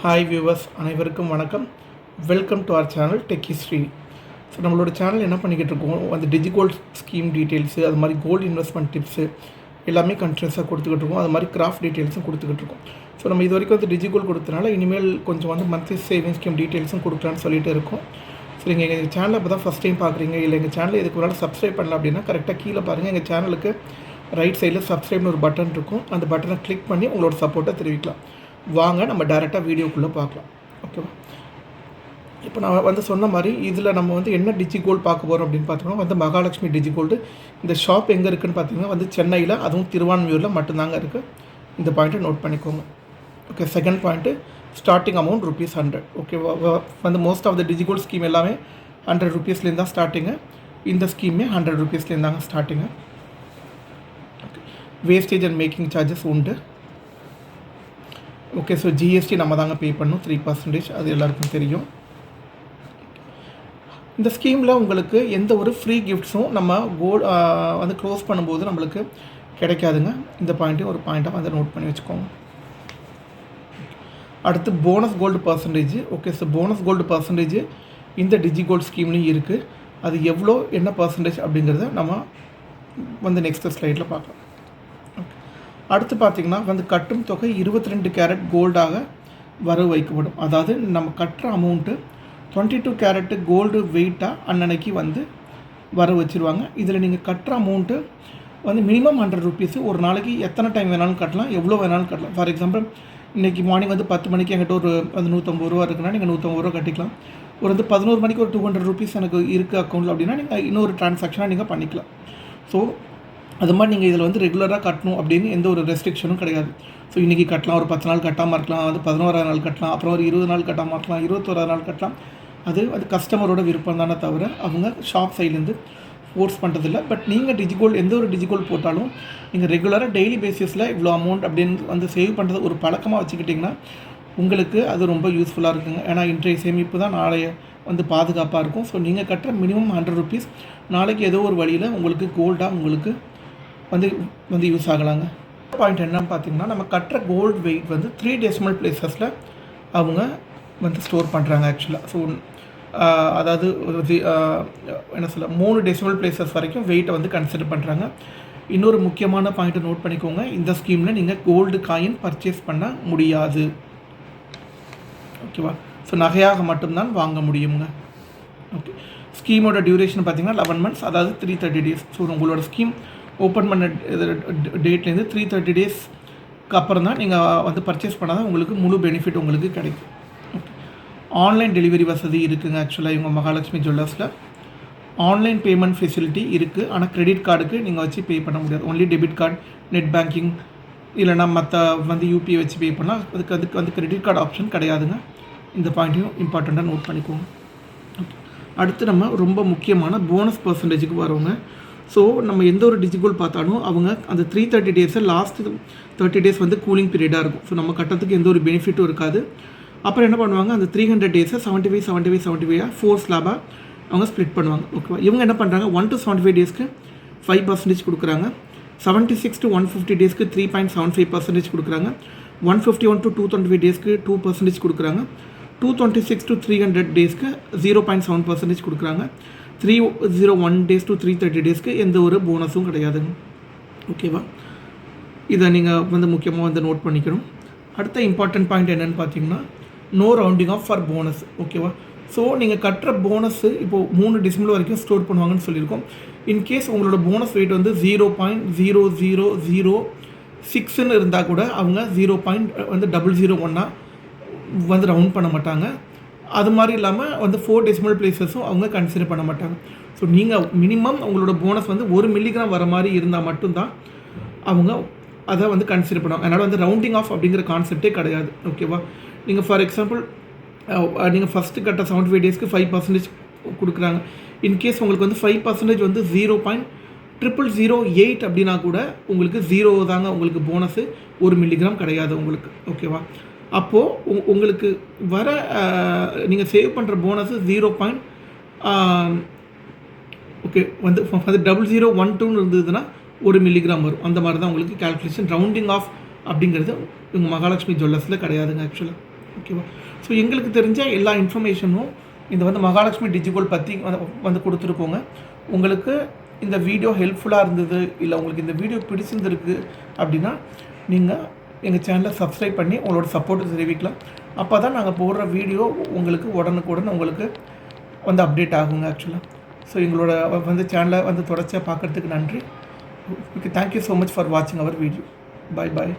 Hi viewers அனைவருக்கும் வணக்கம். Welcome to our channel tech history. So நம்மளோட சேனல் என்ன பண்ணிக்கிட்டு இருக்கோம், அந்த டிஜிகோல்ட் ஸ்கீம் டீட்டெயில்ஸு, அது மாதிரி கோல்டு இன்வெஸ்ட்மெண்ட் டிப்ஸு எல்லாமே கண்டினியூஸாக கொடுத்துக்கிட்டு இருக்கோம். அது மாதிரி கிராஃப்ட் டீட்டெயில்ஸும் கொடுத்துக்கிட்டு இருக்கோம். ஸோ நம்ம இது வரைக்கும் வந்து டிஜிகோல்ட் கொடுத்தனால இனிமேல் கொஞ்சம் வந்து மந்த்லி சேவிங்ஸ் ஸ்கீம் டீட்டெயில்ஸும் கொடுக்கலான்னு சொல்லிட்டு இருக்கோம். ஸோ நீங்கள் எங்கள் சேனலை இப்போ தான் ஃபஸ்ட் டைம் பார்க்குறீங்க, இல்லை எங்கள் சேனலை இதுக்கு முன்னாடி சப்ஸ்கிரைப் பண்ணல அப்படின்னா கரெக்டாக கீழே பாருங்கள். எங்கள் சேனலுக்கு ரைட் சைடில் சப்ஸ்கிரைப்னு ஒரு பட்டன் இருக்கும். அந்த பட்டனை கிளிக் பண்ணி உங்களோட சப்போர்ட்டை தெரிவிக்கலாம். வாங்க நம்ம டைரெக்டாக வீடியோக்குள்ளே பார்க்கலாம். ஓகேவா? இப்போ நான் வந்து சொன்ன மாதிரி இதில் நம்ம வந்து என்ன டிஜிகோல்டு பார்க்க போகிறோம் அப்படின்னு பார்த்தோம்னா வந்து மகாலட்சுமி டிஜிகோல்டு. இந்த ஷாப் எங்கே இருக்குதுன்னு பார்த்தீங்கன்னா வந்து சென்னையில், அதுவும் திருவான்மியூரில் மட்டும்தாங்க இருக்குது. இந்த பாயிண்ட்டை நோட் பண்ணிக்கோங்க. Okay, second point starting amount ₹100. ஓகேவா? வந்து most of the digigold scheme எல்லாமே ₹100 தான் ஸ்டார்டிங்கு. இந்த ஸ்கீமே ₹100 தாங்க starting. Okay, wastage and making charges உண்டு. ஓகே, ஸோ ஜிஎஸ்டி நம்ம தாங்க பே பண்ணணும் 3%, அது எல்லாருக்கும் தெரியும். இந்த ஸ்கீமில் உங்களுக்கு எந்த ஒரு ஃப்ரீ கிஃப்ட்ஸும் நம்ம வந்து க்ளோஸ் பண்ணும்போது நம்மளுக்கு கிடைக்காதுங்க. இந்த பாயிண்ட்டையும் ஒரு பாயிண்ட்டாக வந்து நோட் பண்ணி வச்சுக்கோங்க. அடுத்து bonus gold percentage. Okay, so bonus gold percentage இந்த டிஜிகோல்டு ஸ்கீம்லேயும் இருக்குது. அது எவ்வளோ என்ன பர்சன்டேஜ் அப்படிங்கிறத நம்ம வந்து நெக்ஸ்ட் ஸ்லைடில் பார்க்கலாம். அடுத்து பார்த்திங்கன்னா வந்து கட்டும் தொகை 22 கேரட் கோல்டாக வரவு வைக்கப்படும். அதாவது நம்ம கட்டுற அமௌண்ட்டு 22 கேரட்டு கோல்டு வெயிட்டாக அன்னன்னைக்கு வந்து வரவு வச்சுருவாங்க. இதில் நீங்கள் கட்டுற அமௌண்ட்டு வந்து மினிமம் ₹100. ஒரு நாளைக்கு எத்தனை டைம் வேணாலும் கட்டலாம், எவ்வளோ வேணாலும் கட்டலாம். ஃபார் எக்ஸாம்பிள் இன்றைக்கி மார்னிங் வந்து 10 மணிக்கு என்கிட்ட ஒரு வந்து ₹150 இருக்குன்னா நீங்கள் ₹150 கட்டிக்கலாம். ஒரு வந்து 11 மணிக்கு ஒரு ₹200 எனக்கு இருக்குது அக்கௌண்ட்டில் அப்படின்னா நீங்கள் இன்னொரு ட்ரான்சாக்ஷனாக நீங்கள் பண்ணிக்கலாம். ஸோ அது மாதிரி நீங்கள் இதில் வந்து ரெகுலராக கட்டணும் அப்படின்னு எந்த ஒரு ரெஸ்ட்ரிக்ஷனும் கிடையாது. ஸோ இன்றைக்கி கட்டலாம், ஒரு 10 நாள் கட்டாமல் இருக்கலாம், அது 11ஆவது நாள் கட்டலாம், அப்புறம் ஒரு 20 நாள் கட்டாமல் இருக்கலாம், 21ஆவது நாள் கட்டலாம். அது கஸ்டமரோட விருப்பம் தானே தவிர அவங்க ஷாப் சைட்லேருந்து ஃபோர்ஸ் பண்ணுறதில்ல. பட் நீங்கள் டிஜிகோல்டு எந்த ஒரு டிஜிகோல்டு போட்டாலும் நீங்கள் ரெகுலராக டெய்லி பேசிஸில் இவ்வளோ அமௌண்ட் அப்படின்னு வந்து சேவ் பண்ணுறது ஒரு பழக்கமாக வச்சுக்கிட்டிங்கன்னா உங்களுக்கு அது ரொம்ப யூஸ்ஃபுல்லாக இருக்குங்க. ஏன்னா இன்றைய சேமிப்பு தான் நாளைய வந்து பாதுகாப்பாக இருக்கும். ஸோ நீங்கள் கட்டுற மினிமம் ₹100 நாளைக்கு ஏதோ ஒரு வழியில் உங்களுக்கு கோல்டாக உங்களுக்கு வந்து யூஸ் ஆகலாங்க. பாயிண்ட் என்னன்னு பார்த்தீங்கன்னா, நம்ம கட்டுற கோல்டு வெயிட் வந்து 3 டெசிமல் பிளேசஸில் அவங்க வந்து ஸ்டோர் பண்ணுறாங்க ஆக்சுவலாக. ஸோ அதாவது என்ன சொல்ல 3 டெசிமல் பிளேசஸ் வரைக்கும் வெயிட்டை வந்து கன்சிடர் பண்ணுறாங்க. இன்னொரு முக்கியமான பாயிண்ட்டை நோட் பண்ணிக்கோங்க, இந்த ஸ்கீமில் நீங்கள் கோல்டு காயின் பர்ச்சேஸ் பண்ண முடியாது. ஓகேவா? ஸோ நகையாக மட்டும்தான் வாங்க முடியுங்க. ஓகே, ஸ்கீமோட டியூரேஷன் பார்த்தீங்கன்னா 11 months, அதாவது 330 days. ஸோ உங்களோட ஸ்கீம் ஓப்பன் பண்ண டேட்லேருந்து 330 daysக்கு அப்புறம் தான் நீங்கள் வந்து பர்ச்சேஸ் பண்ணால் தான் உங்களுக்கு முழு பெனிஃபிட் உங்களுக்கு கிடைக்கும். ஓகே, ஆன்லைன் டெலிவரி வசதி இருக்குதுங்க. ஆக்சுவலாக இவங்க மகாலட்சுமி ஜுவல்லர்ஸில் ஆன்லைன் பேமெண்ட் ஃபெசிலிட்டி இருக்குது. ஆனால் கிரெடிட் கார்டுக்கு நீங்கள் வச்சு பே பண்ண முடியாது. Only debit card, net banking இல்லைனா மற்ற வந்து யூபிஐ வச்சு பே பண்ணால் அதுக்கு வந்து கிரெடிட் கார்டு ஆப்ஷன் கிடையாதுங்க. இந்த பாயிண்ட்டையும் இம்பார்ட்டண்ட்டாக நோட் பண்ணிக்கோங்க. ஓகே, அடுத்து நம்ம ரொம்ப முக்கியமான போனஸ் பர்சன்டேஜுக்கு வருவோங்க. ஸோ நம்ம எந்த ஒரு டிஜிகோல்டு பார்த்தாலும் அவங்க அந்த 330 days லாஸ்ட்டு 30 days வந்து கூலிங் பீரியடாக இருக்கும். ஸோ நம்ம கட்டத்துக்கு எந்த ஒரு பெனிஃபிட்டும் இருக்காது. அப்புறம் என்ன பண்ணுவாங்க, அந்த 300 days 75 4 ஸ்லாபாக அவங்க ஸ்ப்ளிட் பண்ணுவாங்க. ஓகேவா? இவங்க என்ன பண்ணுறாங்க, 1 to 75 daysக்கு 5% கொடுக்குறாங்க, 76 to 150 daysக்கு 3.75% கொடுக்குறாங்க, 151 to 225 daysக்கு 2% கொடுக்குறாங்க, 226 to 300 daysக்கு 0.7% கொடுக்குறாங்க, 301 days to 330 daysக்கு எந்த ஒரு போனஸும் கிடையாதுங்க. ஓகேவா? இதை நீங்கள் வந்து முக்கியமாக வந்து நோட் பண்ணிக்கணும். அடுத்த இம்பார்ட்டன்ட் பாயிண்ட் என்னென்னு பார்த்தீங்கன்னா, no rounding off for bonus. ஓகேவா? ஸோ நீங்கள் கட்டுற போனஸு இப்போது 3 டெசிமல் வரைக்கும் ஸ்டோர் பண்ணுவாங்கன்னு சொல்லியிருக்கோம். இன்கேஸ் உங்களோட போனஸ் வெயிட் வந்து 0.0006ன்னு இருந்தால் கூட அவங்க 0.001 வந்து ரவுண்ட் பண்ண மாட்டாங்க. அது மாதிரி இல்லாமல் வந்து 4 டெசிமல் பிளேசஸும் அவங்க கன்சிடர் பண்ண மாட்டாங்க. ஸோ நீங்கள் மினிமம் உங்களோட போனஸ் வந்து 1 மில்லிகிராம் வர மாதிரி இருந்தால் மட்டும்தான் அவங்க அதை வந்து கன்சிடர் பண்ணுவாங்க. அதனால் வந்து ரவுண்டிங் ஆஃப் அப்படிங்கிற கான்செப்டே கிடையாது. ஓகேவா? நீங்கள் ஃபார் எக்ஸாம்பிள் நீங்கள் ஃபஸ்ட்டு கட்ட 75 daysக்கு 5% கொடுக்குறாங்க. இன்கேஸ் உங்களுக்கு வந்து 5% வந்து 0.0008 அப்படின்னா கூட உங்களுக்கு 0 தாங்க உங்களுக்கு போனஸு, 1 மில்லிகிராம் கிடையாது உங்களுக்கு. ஓகேவா? அப்போது உங்களுக்கு வர நீங்கள் சேவ் பண்ணுற போனஸு 0. ஓகே வந்து 0012 இருந்ததுன்னா 1 மில்லிகிராம் வரும். அந்த மாதிரி தான் உங்களுக்கு கேல்குலேஷன். ரவுண்டிங் ஆஃப் அப்படிங்கிறது உங்கள் மகாலட்சுமி ஜுவல்லர்ஸில் கிடையாதுங்க ஆக்சுவலாக. ஓகேவா? ஸோ எங்களுக்கு தெரிஞ்ச எல்லா இன்ஃபர்மேஷனும் இந்த வந்து மகாலட்சுமி டிஜிகோல்ட் பற்றி வந்து கொடுத்துருக்கோங்க. உங்களுக்கு இந்த வீடியோ ஹெல்ப்ஃபுல்லாக இருந்தது, இல்லை உங்களுக்கு இந்த வீடியோ பிடிச்சிருந்துருக்கு அப்படின்னா நீங்கள் எங்கள் சேனலை சப்ஸ்கிரைப் பண்ணி உங்களோட சப்போர்ட்டை தெரிவிக்கலாம். அப்போ தான் நாங்கள் போடுற வீடியோ உங்களுக்கு உடனுக்குடன் உங்களுக்கு வந்து அப்டேட் ஆகுங்க ஆக்சுவலாக. ஸோ எங்களோட வந்து சேனலை வந்து தொடர்ச்சியாக பார்க்குறதுக்கு நன்றி. Okay, thank you so much for வாட்சிங் அவர் வீடியோ. Bye bye.